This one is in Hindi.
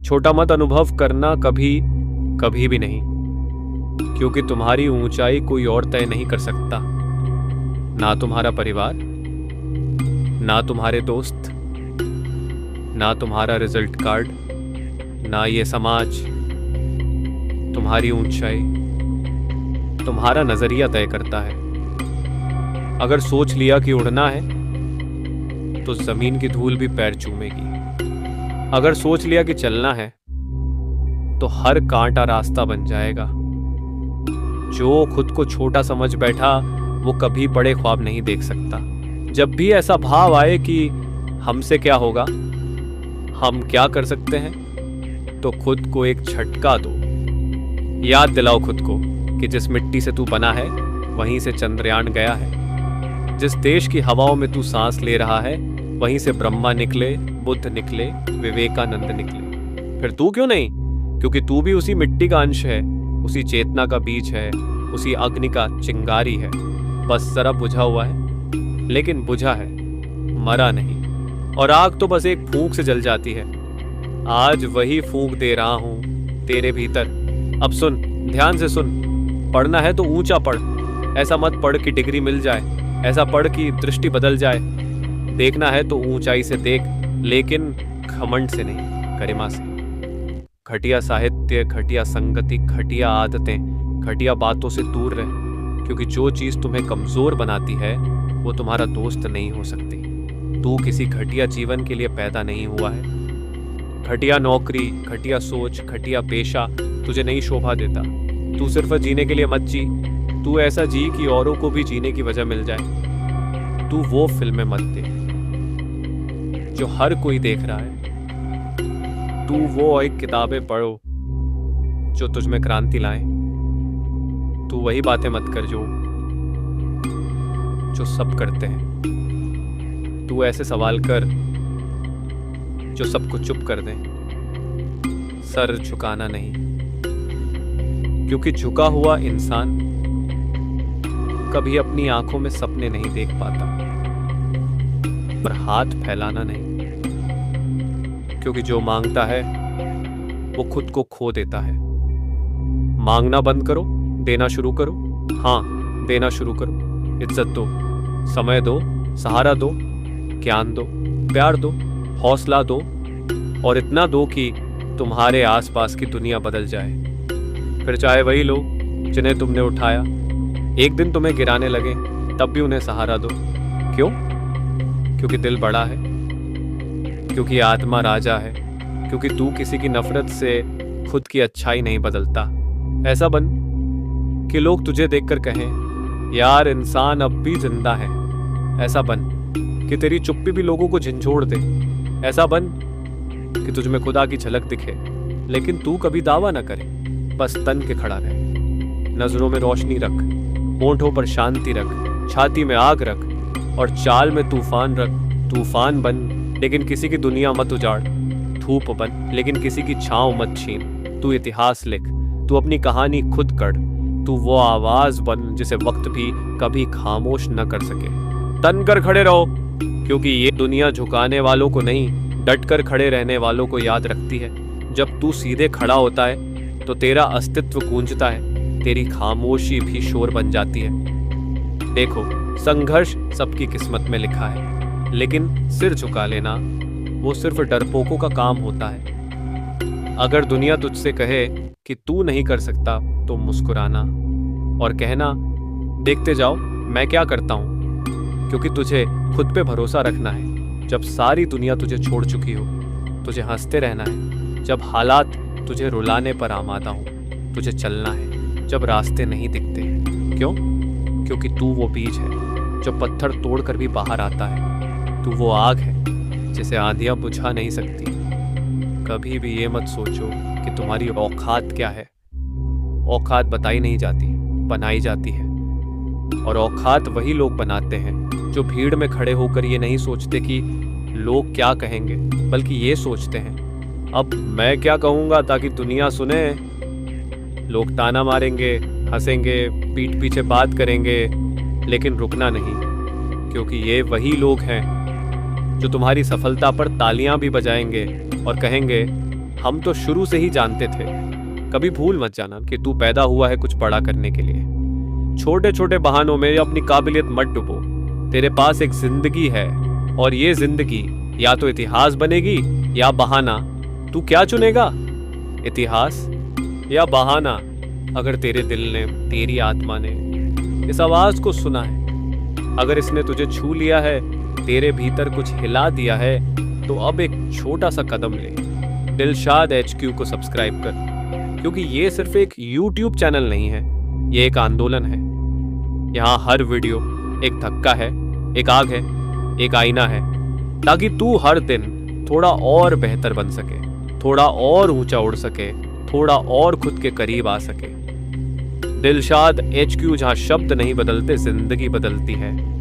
छोटा मत अनुभव करना कभी कभी भी नहीं, क्योंकि तुम्हारी ऊंचाई कोई और तय नहीं कर सकता। ना तुम्हारा परिवार, ना तुम्हारे दोस्त, ना तुम्हारा रिजल्ट कार्ड, ना ये समाज। तुम्हारी ऊंचाई तुम्हारा नजरिया तय करता है। अगर सोच लिया कि उड़ना है तो जमीन की धूल भी पैर चूमेगी। अगर सोच लिया कि चलना है तो हर कांटा रास्ता बन जाएगा। जो खुद को छोटा समझ बैठा वो कभी बड़े ख्वाब नहीं देख सकता। जब भी ऐसा भाव आए कि हमसे क्या होगा, हम क्या कर सकते हैं, तो खुद को एक झटका दो। याद दिलाओ खुद को कि जिस मिट्टी से तू बना है वहीं से चंद्रयान गया है। जिस देश की हवाओं में तू सांस ले रहा है वहीं से ब्रह्मा निकले, बुद्ध निकले, विवेकानंद निकले। फिर तू क्यों नहीं? क्योंकि तू भी उसी मिट्टी का अंश है, उसी चेतना का बीज है, उसी अग्नि का चिंगारी है। बस जरा बुझा हुआ है, लेकिन बुझा है, मरा नहीं। और आग तो बस एक फूंक से जल जाती है। आज वही फूंक दे रहा हूं तेरे भीतर। अब सुन, ध्यान से सुन। पढ़ना है तो ऊंचा पढ़। ऐसा मत पढ़ कि डिग्री मिल जाए, ऐसा पढ़ कि दृष्टि बदल जाए। देखना है तो ऊंचाई से देख, लेकिन घमंड से नहीं, गरिमा से। घटिया साहित्य, घटिया संगति, घटिया आदतें, घटिया बातों से दूर रह, क्योंकि जो चीज तुम्हें कमजोर बनाती है वो तुम्हारा दोस्त नहीं हो सकती। तू किसी घटिया जीवन के लिए पैदा नहीं हुआ है। घटिया नौकरी, घटिया सोच, घटिया पेशा तुझे नहीं शोभा देता। तू सिर्फ जीने के लिए मत जी, तू ऐसा जी कि औरों को भी जीने की वजह मिल जाए। तू वो फिल्में मत देख जो हर कोई देख रहा है। तू वो एक किताबें पढ़ो जो तुझमें क्रांति लाए। तू वही बातें मत कर जो सब करते हैं। तू ऐसे सवाल कर जो सबको चुप कर दें। सर झुकाना नहीं, क्योंकि झुका हुआ इंसान कभी अपनी आंखों में सपने नहीं देख पाता। पर हाथ फैलाना नहीं, क्योंकि जो मांगता है वो खुद को खो देता है। मांगना बंद करो, देना शुरू करो। हाँ, देना शुरू करो। इज्जत दो, समय दो, सहारा दो, ज्ञान दो, प्यार दो, हौसला दो, और इतना दो कि तुम्हारे आसपास की दुनिया बदल जाए। फिर चाहे वही लोग जिन्हें तुमने उठाया एक दिन तुम्हें गिराने लगे, तब भी उन्हें सहारा दो। क्यों? क्योंकि दिल बड़ा है, क्योंकि आत्मा राजा है, क्योंकि तू किसी की नफरत से खुद की अच्छाई नहीं बदलता। ऐसा बन कि लोग तुझे देखकर कहें, यार इंसान अब भी जिंदा है। ऐसा बन कि तेरी चुप्पी भी लोगों को झंझोड़ दे। ऐसा बन कि तुझमें खुदा की झलक दिखे, लेकिन तू कभी दावा ना करे, बस तन के खड़ा रहे। नजरों में रोशनी रख, होंठों पर शांति रख, छाती में आग रख, और चाल में तूफान रख। तूफान बन, लेकिन किसी की दुनिया मत उजाड़। धूप बन, लेकिन किसी की छांव मत छीन। तू इतिहास लिख, तू अपनी कहानी खुद कर। तू वो आवाज बन जिसे वक्त भी कभी खामोश न कर सके। तन कर खड़े रहो, क्योंकि ये दुनिया झुकाने वालों को नहीं, डट कर खड़े रहने वालों को याद रखती है। जब तू सीधे खड़ा होता है तो तेरा अस्तित्व गूंजता है, तेरी खामोशी भी शोर बन जाती है। देखो, संघर्ष सबकी किस्मत में लिखा है, लेकिन सिर झुका लेना वो सिर्फ डरपोकों का काम होता है। अगर दुनिया तुझसे कहे कि तू नहीं कर सकता, तो मुस्कुराना और कहना, देखते जाओ मैं क्या करता हूं, क्योंकि तुझे खुद पे भरोसा रखना है। जब सारी दुनिया तुझे छोड़ चुकी हो, तुझे हंसते रहना है। जब हालात तुझे रुलाने पर आमादा हो, तुझे चलना है। जब रास्ते नहीं दिखते, क्यों? क्योंकि तू वो बीज है जो पत्थर तोड़कर भी बाहर आता है। तू वो आग है जिसे आंधियां बुझा नहीं सकती। कभी भी ये मत सोचो कि तुम्हारी औकात क्या है। औकात बताई नहीं जाती, बनाई जाती है। और औकात वही लोग बनाते हैं जो भीड़ में खड़े होकर ये नहीं सोचते कि लोग क्या कहेंगे, बल्कि ये सोचते हैं, अब मैं क्या कहूँगा ताकि दुनिया सुने। लोग ताना मारेंगे, हंसेंगे, पीठ पीछे बात करेंगे, लेकिन रुकना नहीं, क्योंकि ये वही लोग हैं जो तुम्हारी सफलता पर तालियां भी बजाएंगे और कहेंगे, हम तो शुरू से ही जानते थे। कभी भूल मत जाना कि तू पैदा हुआ है कुछ बड़ा करने के लिए। छोटे छोटे बहानों में अपनी काबिलियत मत डुबो। तेरे पास एक जिंदगी है और ये जिंदगी या तो इतिहास बनेगी या बहाना। तू क्या चुनेगा, इतिहास या बहाना? अगर तेरे दिल ने, तेरी आत्मा ने इस आवाज को सुना है, अगर इसने तुझे छू लिया है, तेरे भीतर कुछ हिला दिया है, तो अब एक छोटा सा कदम ले। दिलशाद HQ को सब्सक्राइब कर, क्योंकि ये सिर्फ एक YouTube चैनल नहीं है, ये एक आंदोलन है। यहाँ हर वीडियो एक धक्का है, एक आग है, एक आईना है, ताकि तू हर दिन थोड़ा और बेहतर बन सके, थोड़ा और ऊंचा उड़ सके, थोड़ा और खुद के करीब आ सके। दिलशाद HQ, जहाँ शब्द नहीं बदलते, जिंदगी बदलती है।